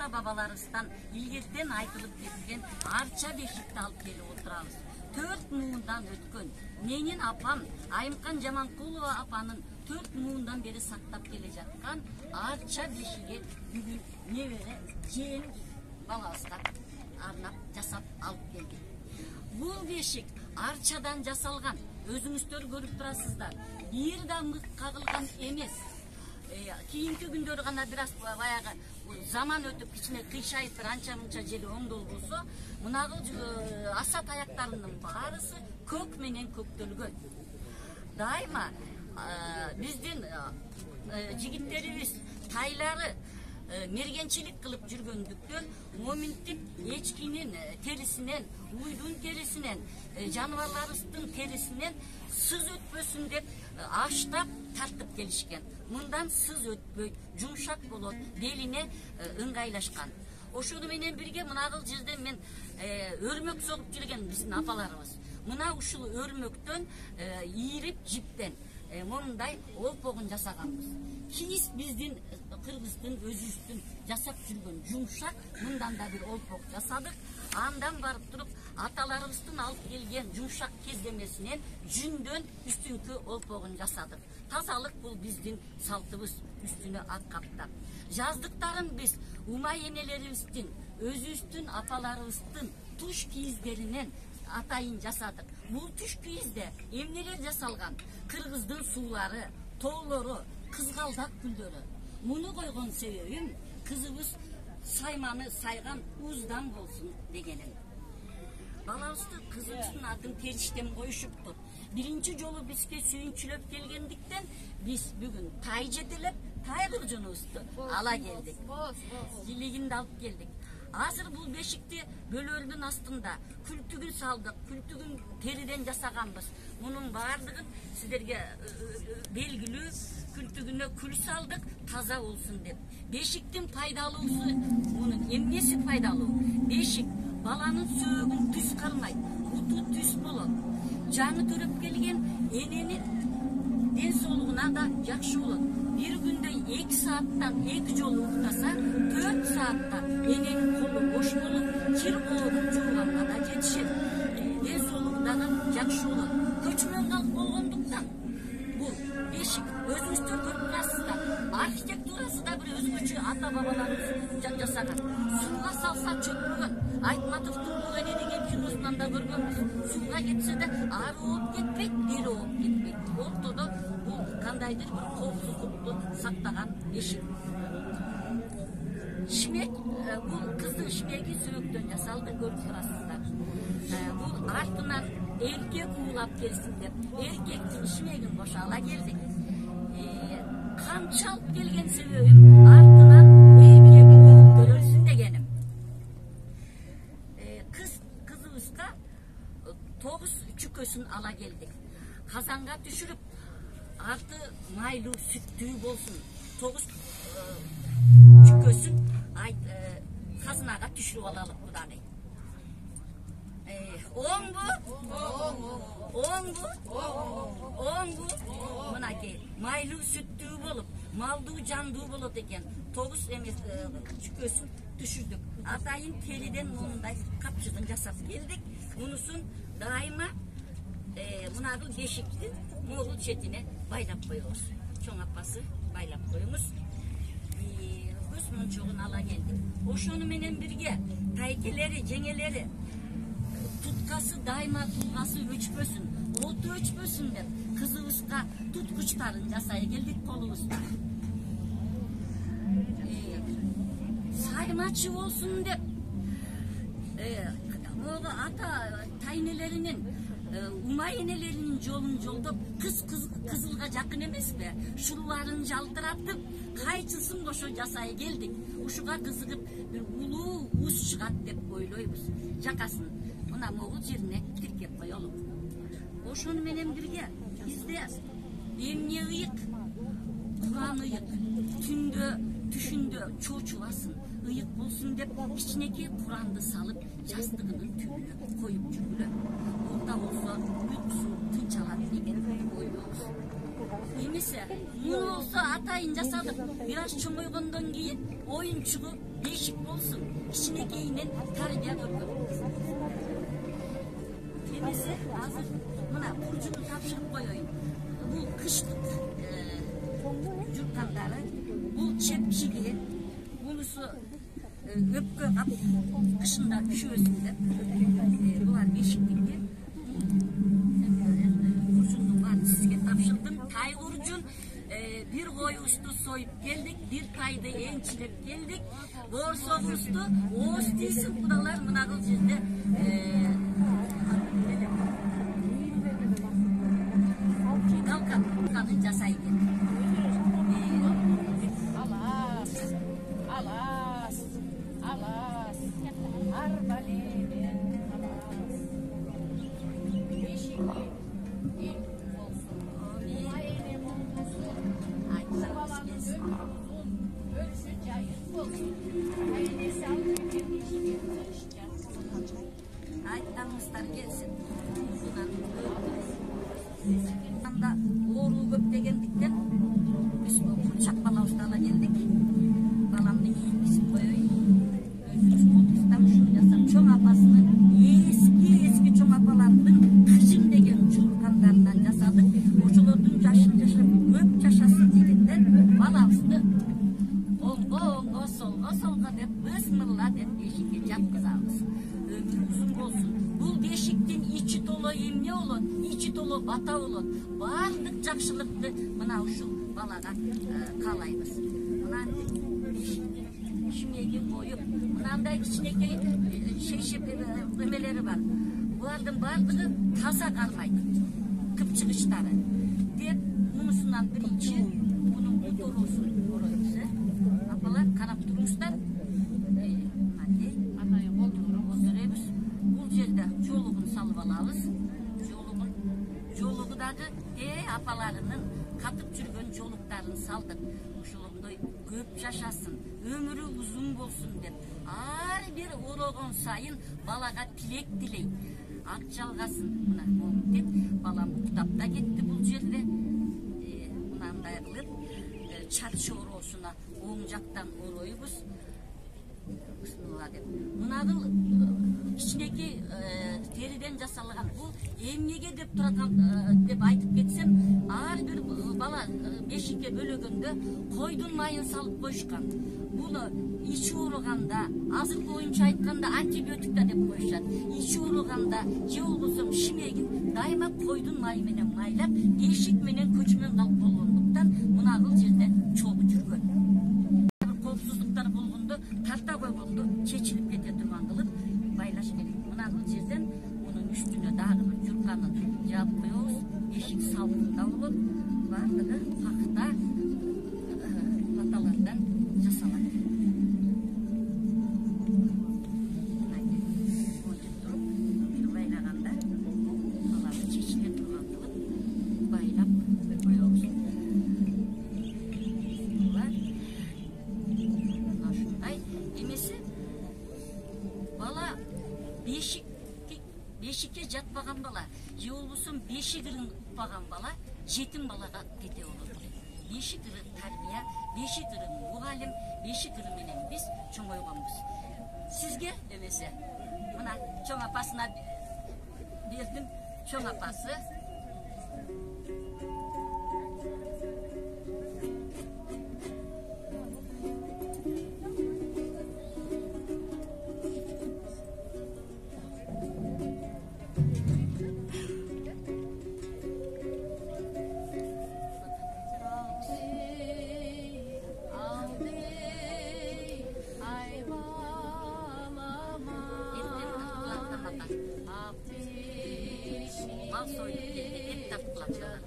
ата бабаларыбыздан илгертен айтылып кеткен арча бешикти алып келип отурабыз. 4 муундан өткөн менин апам Айымкан Жаманкулова апанын 4 муундан бери сактап келе жаткан арча бешиги бүгүн небере жеен балабызга арнап жасап алып келдик. Бул бешик арчадан жасалган. Өзүңүздөр көрүп турасыздар. Бир да мык кагылган эмес. Кийинки күндөрү гана бир аз баягы заман өтүп кичине кыйшайып бир анча мынча жери оңдол болсо, мунагы аса таяктарынын баарысы көк менен көктөлгөн. Дайыма биздин жигиттерибиз тайлары мергенчилик кылып жүргөндүктөн моминтип эчкинин терисинен, уйдун терисинен, жаныбарларыбыздын терисинен сыз өтпөсүн деп аштап тартып келишкен. Мындан сыз өтпөйт, жумшак болот, белине ыңгайлашкан. Ошону менен бирге мынагыл жерде мен өрмөк согуп жүрген биздин апаларыбыз. Мына ушул өрмөктөн ийрип жиптен мондай олпогун жасаганбыз. Кийиз биздин кыргыздын өзүбүздүн жасап жүргөн жумшак мындан да бир олпок жасадык. Андан барып туруп аталарыбыздын алып келген жумшак кездемесинен жүндөн үстүнкү олпогун жасадык. Тазалык бул биздин салтыбыз, үстүнө ак каптап. Жаздыктарын биз умай энелерибиздин, өзүбүздүн апаларыбыздын туш кийиздеринен атайын жасадык. Бул туш кийизде эмнелер жасалган? Кыргыздын суулары, тоолору, кызгалдак гүлдөрү. Муну койгон себебим кызыбыз сайманы сайган уздан болсун дегеним. Балабызды кызыбыздын атын Периштем коюшуптур. Биринчи жолу бизге сүйүнчүлөп келгендиктен биз бүгүн тай жетелеп, тай куржунубузду ала келдик. Жилигинди алып келдик. Азыр бул бешикти бөлөрдүн астында күлтүгүн салдык, күлтүгүн териден жасаганбыз. Мунун баардыгын сиздерге белгилүү, күлтүгүнө күл салдык, таза болсун деп. Бешиктин пайдалуусу, мунун эмнеси пайдалуу? Бешик баланын сөөгүн түз кармайт, буту түз болот. Жаңы төрөп келген эненин ден соолугуна да жакшы болот. Бир күндө 2 сааттан 2 жолу уктаса, 4 саатта эненин колу бош болуп, кир коорун жууганга да жетишет. Ден соолугу дагы жакшы болот. Көчмөн калк болгондуктан бул бешик өзүңүздөр көрүп турасыздар. Архитектурасы да бир өзгөчө ата бабаларыбыз жасаган. Сууга салса чөкпөгөн. Айтматовдун бул эне деген киносунан да көргөнбүз. Сууга кетсе да ары ооп кетпейт, бери ооп кетпейт. Ортодо бул кандайдыр бир коопсуздукту сактаган бешик. Шмек, бул кыздын шмеги сөөктөн жасалды, көрүп турасыздар. Бул артынан эркек уулап келсин деп, эркектин шмегин кошо ала келдик. Камчы алып келген себебим артынан эркек уулап көрөлсүн дегеним. Кызыбызга 9 чүкөсүн ала келдик. Казанга түшүрүп, арты майлуу сүттүү болсун. 9 чүкөсүн казынага түшүрүп алалык кудагый. Оңбу. Мынакей майлуу сүттүү болуп, малдуу жандуу болот экен. 9 эмес чүкөсүн түшүрдүк. Атайын териден мындай капчыгын жасап келдик. Мунусун дайыма мунагы бешиктин могул четине байлап коебуз. Чоң апасы байлап коебуз. Көз мончогун ала келдик. Ошону менен бирге тайкелери, жеңелери, туткасы дайыма туткасы өчпөсүн, оту өчпөсүн деп кызыбызга туткучтарын жасай келдик колубузда. Саймачы болсун деп могу ата тайнелеринин, умай энелеринин жолун жолдоп, кызылга жакын эмеспи? Шулларын жалтыратып, кайчысын кошо жасай келдик. Ушуга кызыгып бир улуу уз чыгат деп ойлойбуз. Жакасын мына могул жерине тиркеп коелук. Ошону менен бирге бизде эмне ыйык, Куран ыйык, түндө, түшүндө чочуласын, ыйык болсун деп кичинекей Куранды салып, жастыгынын түбүнө коюп жүргүлө. Бунда болсо уйкусу тынчалат деген ойлойбуз. Emese, bunu olsa atayın жасадық. Biraz çoğuyğundan кейін oyun çıkıp değişik olsun. İçine giyinin terbiye görgün. Emese, hazır buna burcunu tapşırıp koyayım. Bu kışlık jurtkanları, bu çepçiliği, bunusu öpkö kap, kışında üşüyorsunlar. Bular beşiklikte. Burcunu var sizge tapşırdım. Taygurcun bir koy ustu soyup geldik, bir tayda ençilep geldik. Borsa ustu, oğuz değilsin kudalar mınağıl жерде. Kalın jasaydı. Alas, arbalede, alas. Beşikli, ilk olsun. Ailem olsun. Sabahlar uzun, ölsün cayır olsun. Ailesi alır, bir işi Aytlarımızlar gelsin. Bundan oğru köp degendikten biz bu çakbala ustala geldik. Balamın isim koyayım. Çoğun apasını eski çoğun apalarının kışın degen çurkanlarından jasadık. Oçulardın yaşın yaşap, köp yaşasın degenden balamızды ongo solga dep bismillah dep beşikке jatkızabız. Ömür uzun bolsun. Bul beşikten içi tolo emne olot, içi tolo bata olot. Bardык жакшылыкты мына ушул балага каалайбыз. Мына Şimege koyup, mınандай kичинекей шейшеп emeleri var. Bulardın bardыгы taza kalmaydı. Kıpçıkışları. Dep, munusundan birinci, bunun otorosun oroyusu. Apalar karap durmuşlar. Oturuyuz. Bu yerde joluğunu salıp alabız. Joluğudagı apalarının katıp жүргөн жолуктарын салдык. Ошолондой көп жашасын, өмүрү узун болсун деп. Ар бир орогон сайын балага тилек тилейт. Ак жалгасын, мына деп балам уктап да кетти бул жерде. Мынандай кылып чарчы ороосуна оң жактан ороюбуз. Мынагыл кичинекей териден жасалган бул эмнеге деп турган деп айтып кетсем, ар бир бала бешикке бөлөгөндө койдун майын салып коюшкан. Буну ичи ооруганда, азыркы боюнча айтканда антибиотик да деп коюшат. Ичи ооруганда же болбосо шимегин дайыма койдун майы менен майлап, бешик менен көчмөн калып болгондуктан мынагыл жерде чогуу жүргөн. Коопсуздуктар болгондо тарта койгондо чечилип кете турган кылып байлаш керек. Мынагыл жерден мунун үстүнө дагы бир журканын жаап коебуз. Бешик салкында болот. Бардыгы пакта маталардан жасалат. Байлаганда аларды чечиле турган кылып байлап коебуз. Bala beşikке жатпаган бала, же болбосо бешигирин укпаган бала жетим балага кете болот. Бешигирин тарбия, бешигирин мугалим, бешигирин менен биз чоңойгонбуз. Сизге эмесе, мына чоң апасына бердим, чоң апасы Bal soyup geldi, hep tatlılar.